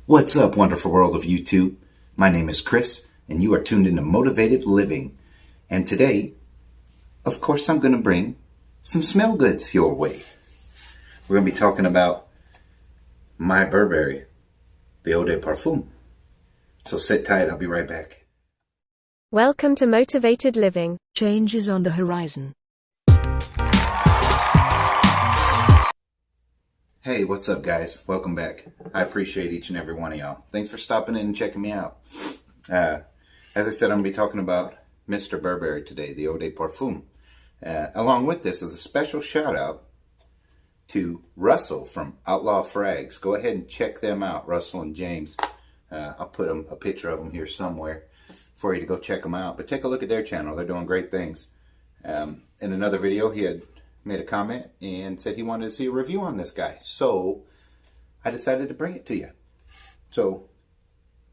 What's up, wonderful world of YouTube? My name is Chris, and you are tuned into Motivated Living. And today, of course, I'm going to bring some smell goods your way. We're going to be talking about my Burberry, the Eau De Parfume. So sit tight, I'll be right back. Welcome to Motivated Living. Change is on the horizon. Hey, what's up, guys? Welcome back. I appreciate each and every one of y'all. Thanks for stopping in and checking me out. As I said, I'm going to be talking about Mr. Burberry today, the Eau De Parfume. Along with this is a special shout out to Russel from Outlaw Frags. Go ahead and check them out, Russel and James. I'll put a picture of them here somewhere for you to go check them out. But take a look at their channel. They're doing great things. In another video, he had made a comment and said he wanted to see a review on this guy. So I decided to bring it to you. So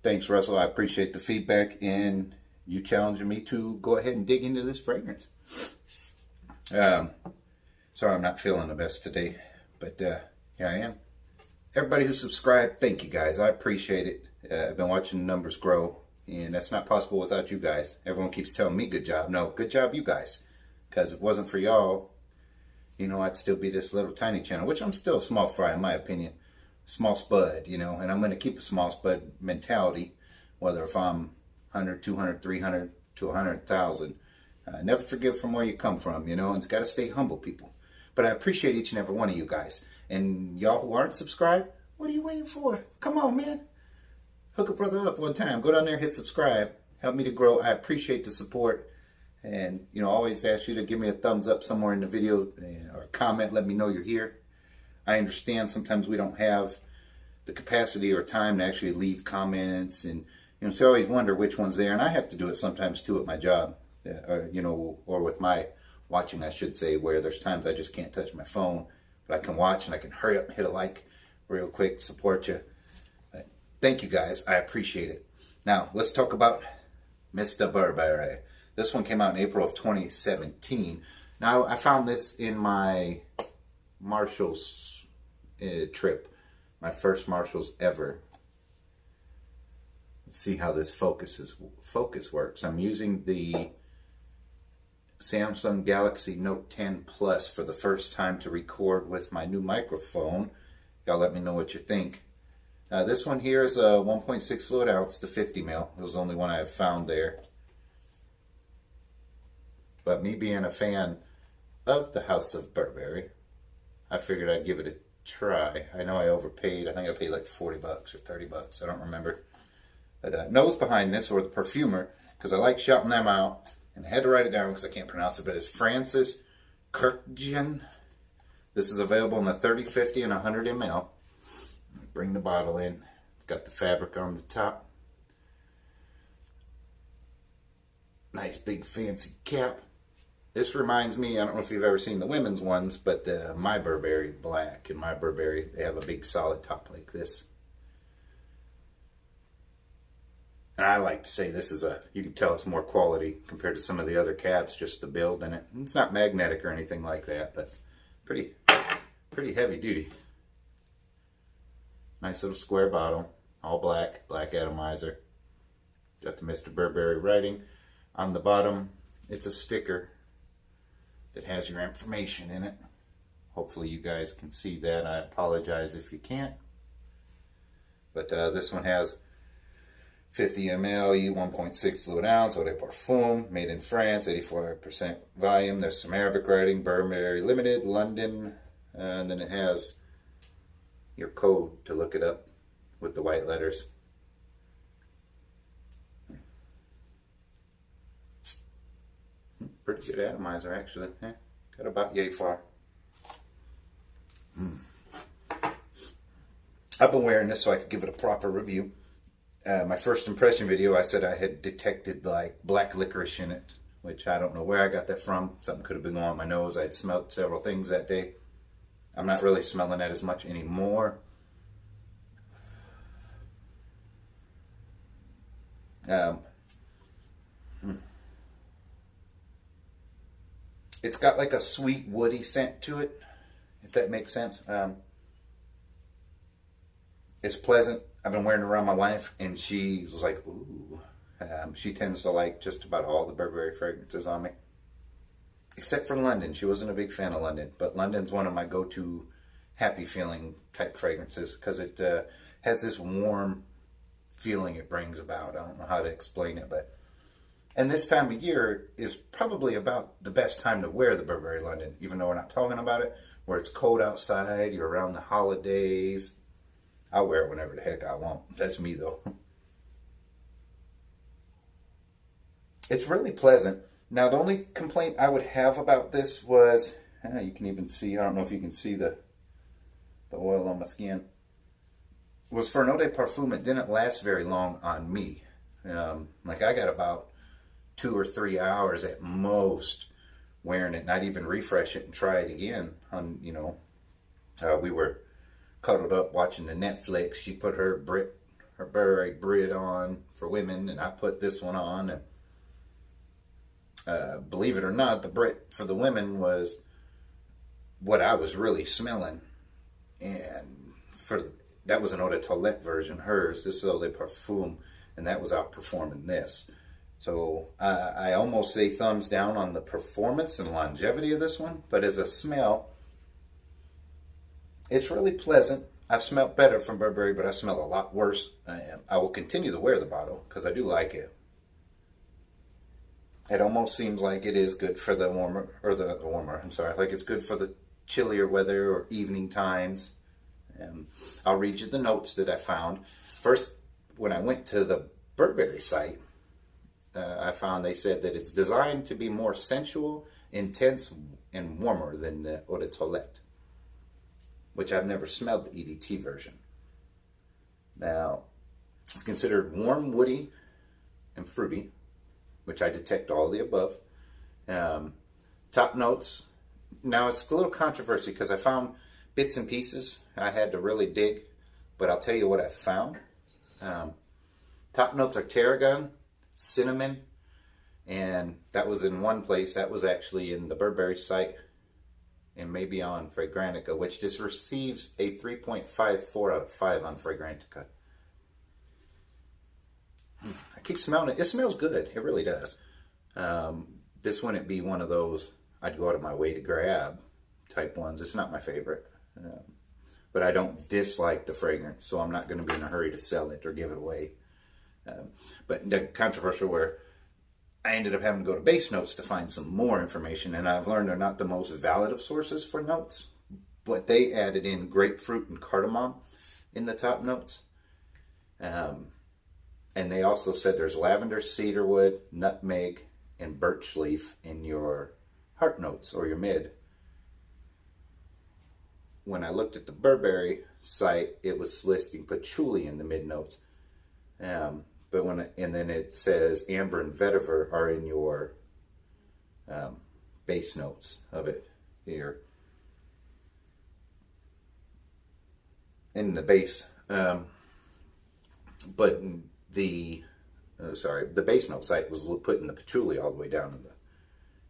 thanks, Russell. I appreciate the feedback and you challenging me to go ahead and dig into this fragrance. Sorry, I'm not feeling the best today, but here I am. Everybody who subscribed, thank you guys. I appreciate it. I've been watching the numbers grow, and that's not possible without you guys. Everyone keeps telling me good job. No, good job you guys. Because if it wasn't for y'all, you know, I'd still be this little tiny channel, which I'm still a small fry in my opinion. Small spud, you know, and I'm going to keep a small spud mentality, whether if I'm 100, 200, 300 to 100,000. Never forget from where you come from, you know, and it's got to stay humble, people. But I appreciate each and every one of you guys. And y'all who aren't subscribed, what are you waiting for? Come on, man. Hook a brother up one time. Go down there, hit subscribe. Help me to grow. I appreciate the support. And, you know, always ask you to give me a thumbs up somewhere in the video or a comment. Let me know you're here. I understand sometimes we don't have the capacity or time to actually leave comments. And, you know, so I always wonder which one's there. And I have to do it sometimes, too, at my job. You know, or with my watching, I should say, where there's times I just can't touch my phone. But I can watch and I can hurry up and hit a like real quick, support you. Thank you, guys. I appreciate it. Now, let's talk about Mr. Burberry. This one came out in April of 2017. Now, I found this in my Marshalls trip. My first Marshalls ever. Let's see how this focus works. I'm using the Samsung Galaxy Note 10 Plus for the first time to record with my new microphone. Y'all let me know what you think. This one here is a 1.6 fluid ounce to 50 ml. It was the only one I have found there. But me being a fan of the House of Burberry, I figured I'd give it a try. I know I overpaid. I think I paid like 40 bucks or 30 bucks. I don't remember. But nose behind this, or the perfumer, because I like shouting them out. And I had to write it down because I can't pronounce it, but it's Francis Kurkdjian. This is available in the 30, 50, and 100 ml. Bring the bottle in. It's got the fabric on the top. Nice big fancy cap. This reminds me, I don't know if you've ever seen the women's ones, but the My Burberry Black and My Burberry, they have a big solid top like this. And I like to say this is you can tell it's more quality compared to some of the other caps, just the build in it. It's not magnetic or anything like that, but pretty heavy duty. Nice little square bottle, all black atomizer. Got the Mr. Burberry writing. On the bottom, it's a sticker that has your information in it. Hopefully you guys can see that. I apologize if you can't. But this one has 50 ml, 1.6 fluid ounce, Eau De Parfume, made in France, 84% volume. There's some Arabic writing, Burberry Limited, London. And then it has your code to look it up with the white letters. Pretty good atomizer, actually. Got about yay far. I've been wearing this so I could give it a proper review. My first impression video, I said I had detected like black licorice in it, which I don't know where I got that from. Something could have been going on my nose. I had smelled several things that day. I'm not really smelling that as much anymore. It's got like a sweet woody scent to it, if that makes sense. It's pleasant. I've been wearing it around my wife, and she was like, ooh. She tends to like just about all the Burberry fragrances on me. Except for London. She wasn't a big fan of London. But London's one of my go-to happy feeling type fragrances because it has this warm feeling it brings about. I don't know how to explain it, but... And this time of year is probably about the best time to wear the Burberry London, even though we're not talking about it, where it's cold outside, you're around the holidays. I'll wear it whenever the heck I want. That's me, though. It's really pleasant. Now, the only complaint I would have about this was, you can even see, I don't know if you can see the oil on my skin, was for an Eau De Parfume, it didn't last very long on me. Like I got about 2 or 3 hours at most wearing it, not even refresh it and try it again. We were cuddled up watching the Netflix. She put her Burberry Brit on for women, and I put this one on, and believe it or not, the Brit for the women was what I was really smelling. And that was an Eau de Toilette version, hers. This is Eau de Parfume, and that was outperforming this. So I almost say thumbs down on the performance and longevity of this one. But as a smell, it's really pleasant. I've smelled better from Burberry, but I smell a lot worse. I will continue to wear the bottle because I do like it. It almost seems like it is good for the warmer, like it's good for the chillier weather or evening times. I'll read you the notes that I found. First, when I went to the Burberry site, I found they said that it's designed to be more sensual, intense, and warmer than the Eau de Toilette, which I've never smelled the EDT version. Now, it's considered warm, woody, and fruity, which I detect all of the above. Top notes. Now, it's a little controversy because I found bits and pieces I had to really dig, but I'll tell you what I found. Top notes are tarragon, cinnamon, and that was in one place. That was actually in the Burberry site and maybe on Fragrantica, which just receives a 3.54 out of 5 on Fragrantica. I keep smelling it. It smells good. It really does. This wouldn't be one of those I'd go out of my way to grab type ones. It's not my favorite. But I don't dislike the fragrance, so I'm not going to be in a hurry to sell it or give it away. But the controversial where I ended up having to go to base notes to find some more information, and I've learned they're not the most valid of sources for notes, but they added in grapefruit and cardamom in the top notes. And they also said there's lavender, cedarwood, nutmeg, and birch leaf in your heart notes or your mid. When I looked at the Burberry site, it was listing patchouli in the mid notes. And then it says amber and vetiver are in your base notes of it here. In the base. But the base note site was putting the patchouli all the way down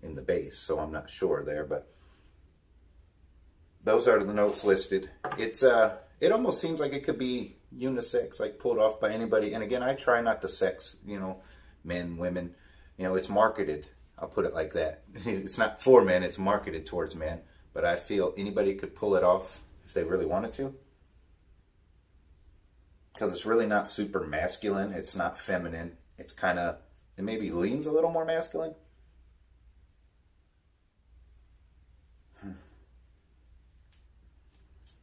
in the base, so I'm not sure there, but those are the notes listed. It almost seems like it could be unisex, like pulled off by anybody. And again, I try not to sex, men, women. It's marketed. I'll put it like that. It's not for men, it's marketed towards men. But I feel anybody could pull it off if they really wanted to. Because it's really not super masculine. It's not feminine. It's it maybe leans a little more masculine.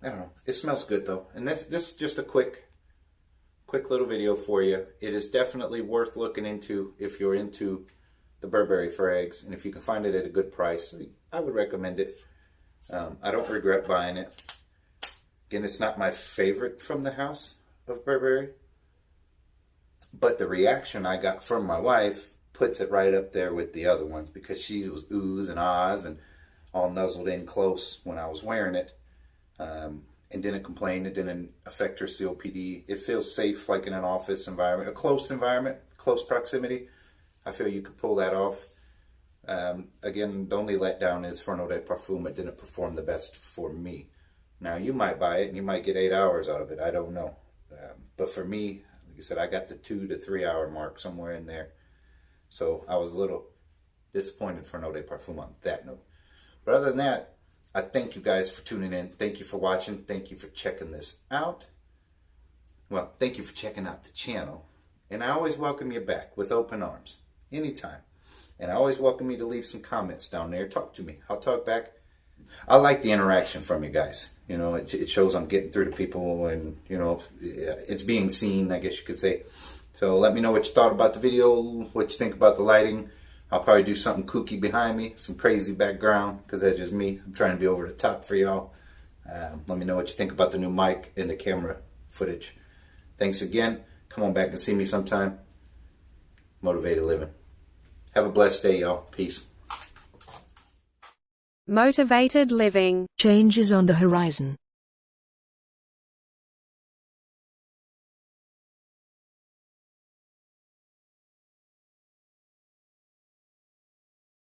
I don't know. It smells good though. And this is just a quick little video for you. It is definitely worth looking into if you're into the Burberry frags. And if you can find it at a good price, I would recommend it. I don't regret buying it. Again, it's not my favorite from the house of Burberry. But the reaction I got from my wife puts it right up there with the other ones because she was oohs and ahs and all nuzzled in close when I was wearing it. And didn't complain. It didn't affect her COPD. It feels safe, like in an office environment, a close environment, close proximity. I feel you could pull that off. Again, the only letdown is for an Eau de Parfume. It didn't perform the best for me. Now, you might buy it and you might get 8 hours out of it. I don't know. But for me, like I said, I got the 2 to 3 hour mark somewhere in there. So I was a little disappointed for an Eau De Parfume on that note. But other than that, I thank you guys for tuning in. Thank you for watching. Thank you for checking this out. Well, thank you for checking out the channel. And I always welcome you back with open arms, anytime. And I always welcome you to leave some comments down there. Talk to me. I'll talk back. I like the interaction from you guys. You know, it shows I'm getting through to people, and, you know, it's being seen, I guess you could say. So let me know what you thought about the video, what you think about the lighting. I'll probably do something kooky behind me, some crazy background, because that's just me. I'm trying to be over the top for y'all. Let me know what you think about the new mic and the camera footage. Thanks again. Come on back and see me sometime. Motivated living. Have a blessed day, y'all. Peace. Motivated living. Change is on the horizon.